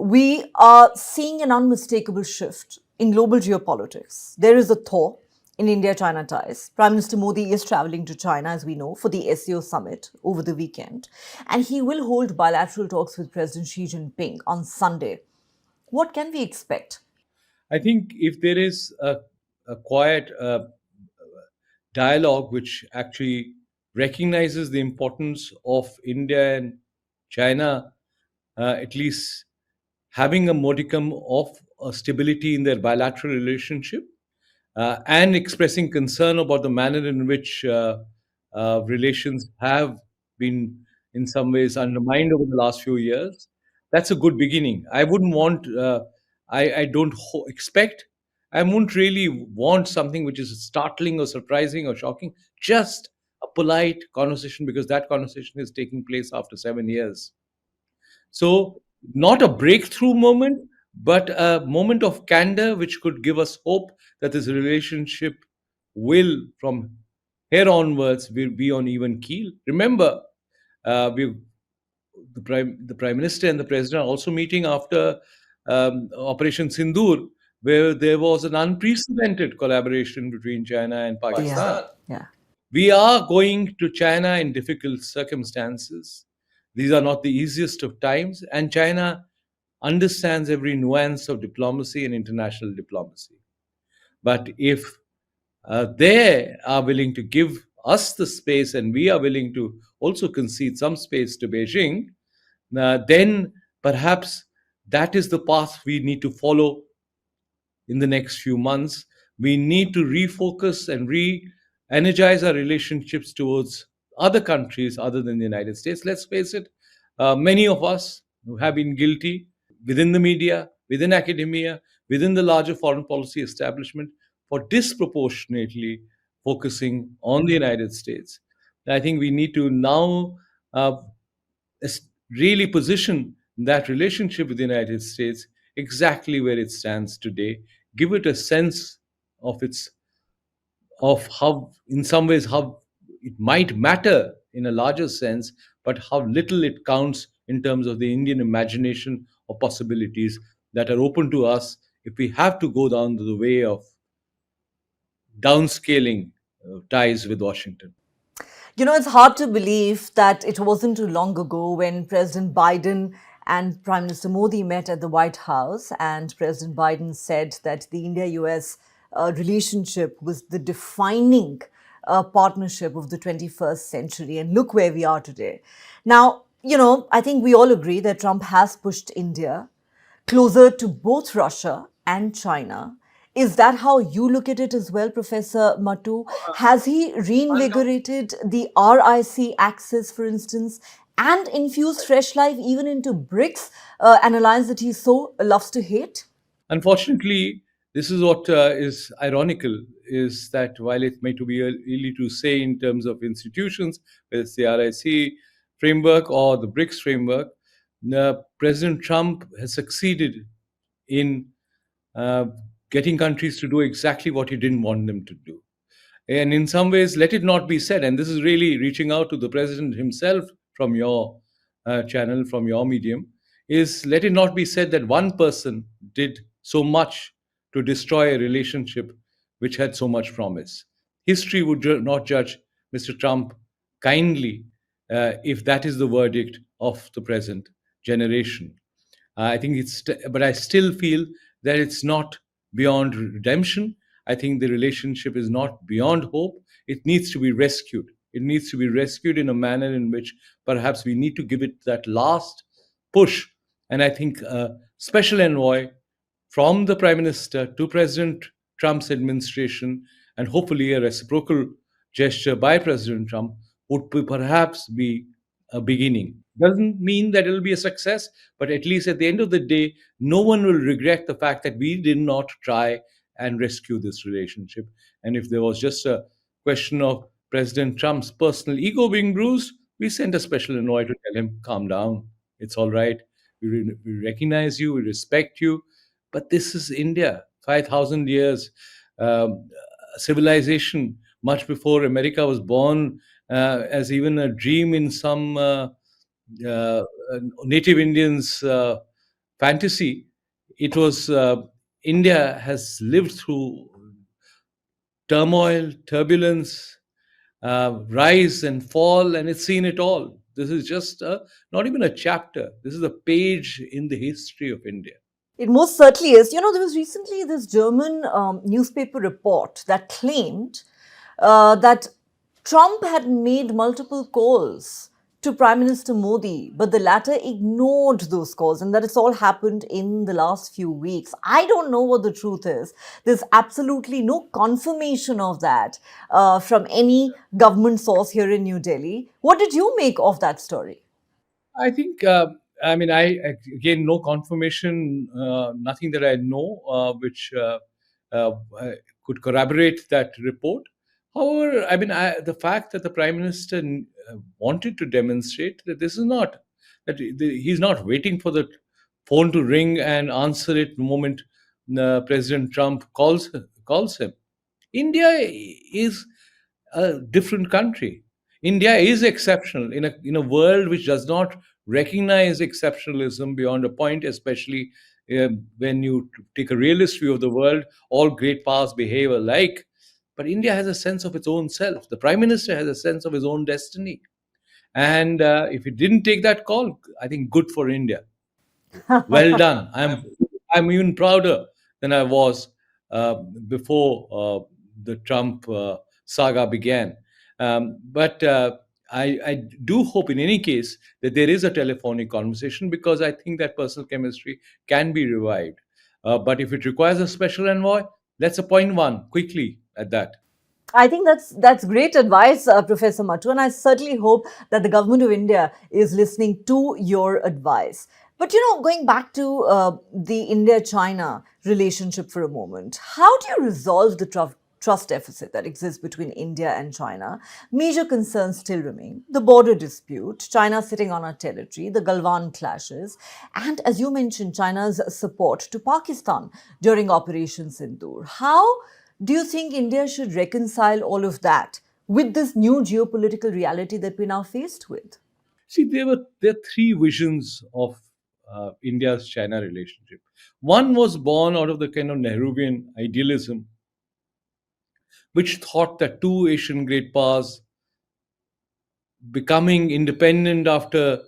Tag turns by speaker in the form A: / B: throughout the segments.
A: we are seeing an unmistakable shift in global geopolitics. There is a thaw in India China ties. Prime Minister Modi is traveling to China, as we know, for the SCO summit over the weekend, and he will hold bilateral talks with President Xi Jinping on Sunday. What can we expect?
B: I think if there is a quiet dialogue which actually recognizes the importance of India and China, at least having a modicum of stability in their bilateral relationship, and expressing concern about the manner in which relations have been, in some ways, undermined over the last few years. That's a good beginning. I wouldn't want, I don't expect, I wouldn't really want something which is startling or surprising or shocking, just a polite conversation because that conversation is taking place after 7 years. So, not a breakthrough moment, but a moment of candor which could give us hope that this relationship will, from here onwards, will be on even keel. Remember, we the prime minister and the president are also meeting after Operation Sindoor, where there was an unprecedented collaboration between China and
A: Yeah,
B: Pakistan.
A: yeah.
B: We are going to China in difficult circumstances. These are not the easiest of times, and China understands every nuance of diplomacy and international diplomacy. But if they are willing to give us the space and we are willing to also concede some space to Beijing, then perhaps that is the path we need to follow in the next few months. We need to refocus and re energize our relationships towards other countries other than the United States. Let's face it, many of us who have been guilty within the media, within academia, within the larger foreign policy establishment for disproportionately focusing on the United States. I think we need to now uh, really position that relationship with the United States exactly where it stands today, give it a sense of its of how, in some ways, how it might matter in a larger sense, but how little it counts in terms of the Indian imagination or possibilities that are open to us if we have to go down the way of downscaling ties with Washington.
A: You know, it's hard to believe that it wasn't too long ago when President Biden and Prime Minister Modi met at the White House, and President Biden said that the India US relationship was the defining partnership of the 21st century. And look where we are today. Now, I think we all agree that Trump has pushed India closer to both Russia and China. Is that how you look at it as well, Professor Mattoo? Has he reinvigorated the RIC axis, for instance, and infused fresh life even into BRICS, an alliance that he so loves to hate?
B: Unfortunately, this is what is ironical, is that while it may to be early to say in terms of institutions, whether it's the RIC framework or the BRICS framework, President Trump has succeeded in uh, getting countries to do exactly what he didn't want them to do. And in some ways, let it not be said, and this is really reaching out to the president himself from your channel, from your medium, is let it not be said that one person did so much to destroy a relationship which had so much promise. History would not judge Mr. Trump kindly if that is the verdict of the present generation. I think but I still feel that it's not beyond redemption. I think the relationship is not beyond hope. It needs to be rescued. It needs to be rescued in a manner in which perhaps we need to give it that last push. And I think special envoy from the Prime Minister to President Trump's administration, and hopefully a reciprocal gesture by President Trump, would perhaps be a beginning. Doesn't mean that it'll be a success, but at least at the end of the day, no one will regret the fact that we did not try and rescue this relationship. And if there was just a question of President Trump's personal ego being bruised, we sent a special envoy to tell him, calm down, it's all right. We recognize you, we respect you, but this is India, 5,000 years, um, civilization, much before America was born, as even a dream in some native Indians' fantasy. It was India has lived through turmoil, turbulence, rise and fall, and it's seen it all. This is just not even a chapter. This is a page in the history of India.
A: It most certainly is. You know, there was recently this German newspaper report that claimed that Trump had made multiple calls to Prime Minister Modi, but the latter ignored those calls, and that it's all happened in the last few weeks. I don't know what the truth is. There's absolutely no confirmation of that from any government source here in New Delhi. What did you make of that story?
B: I think, I mean, again, no confirmation, nothing that I know which uh, could corroborate that report. However, I mean, the fact that the Prime Minister wanted to demonstrate that this is not, that he's not waiting for the phone to ring and answer it the moment President Trump calls him. India is a different country. India is exceptional in a world which does not recognize exceptionalism beyond a point, especially when you take a realist view of the world. All great powers behave alike. But India has a sense of its own self. The Prime Minister has a sense of his own destiny. And if he didn't take that call, I think good for India. Well done. I'm even prouder than I was uh, before the Trump saga began. But I do hope, in any case, that there is a telephonic conversation, because I think that personal chemistry can be revived. But if it requires a special envoy, let's appoint one quickly at that.
A: I think that's great advice, Professor Mattu, and I certainly hope that the government of India is listening to your advice. But you know, going back to the India-China relationship for a moment, how do you resolve the trust deficit that exists between India and China? Major concerns still remain: the border dispute, China sitting on our territory, the Galwan clashes, and as you mentioned, China's support to Pakistan during Operation Sindoor. How do you think India should reconcile all of that with this new geopolitical reality that we're now faced with?
B: See, there are three visions of India's China relationship. One was born out of the kind of Nehruvian idealism, which thought that two Asian great powers becoming independent after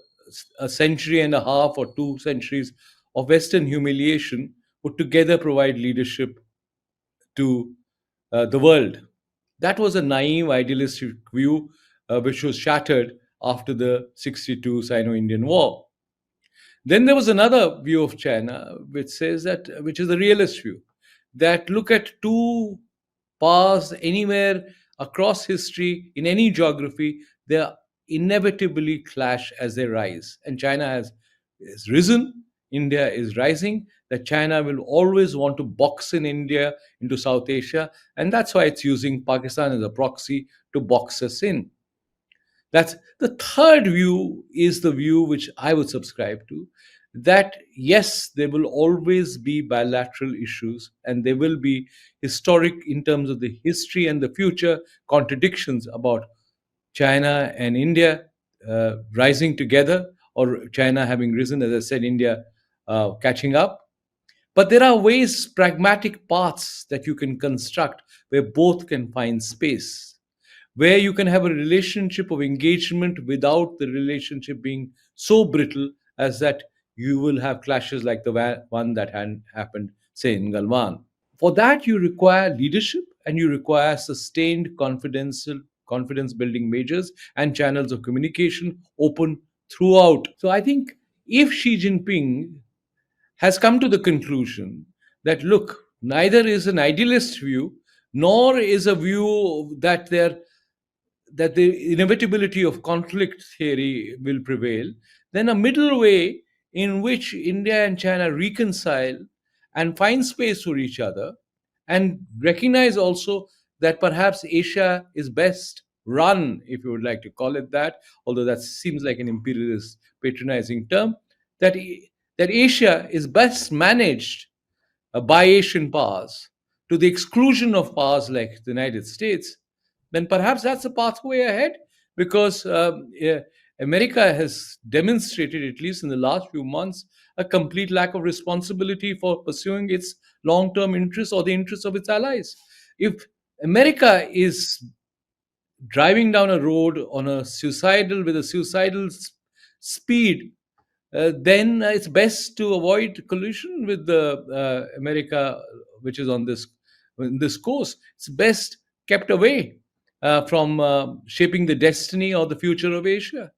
B: a century and a half or 2 centuries of Western humiliation would together provide leadership to the world. That was a naive, idealistic view which was shattered after the 62 Sino Indian War. Then there was another view of China which says that, which is a realist view, that look at two powers anywhere across history in any geography, they inevitably clash as they rise. And China has risen, India is rising, that China will always want to box in India into South Asia, and that's why it's using Pakistan as a proxy to box us in. That's the third view, is the view which I would subscribe to, that yes, there will always be bilateral issues and there will be historic, in terms of the history and the future, contradictions about China and India rising together, or China having risen, as I said, India catching up. But there are ways, pragmatic paths that you can construct where both can find space, where you can have a relationship of engagement without the relationship being so brittle as that you will have clashes like the one that had happened, say, in Galwan. For that, you require leadership and you require sustained confidence building measures and channels of communication open throughout. So I think if Xi Jinping has come to the conclusion that, look, neither is an idealist view nor is a view that the inevitability of conflict theory will prevail, then a middle way in which India and China reconcile and find space for each other, and recognize also that perhaps Asia is best run, if you would like to call it that, although that seems like an imperialist patronizing term, that, that Asia is best managed by Asian powers to the exclusion of powers like the United States, then perhaps that's a pathway ahead. Because yeah, America has demonstrated, at least in the last few months, a complete lack of responsibility for pursuing its long term interests or the interests of its allies. If America is driving down a road on a suicidal with a suicidal speed, then it's best to avoid collision with the America, which is on this course. It's best kept away from shaping the destiny or the future of Asia.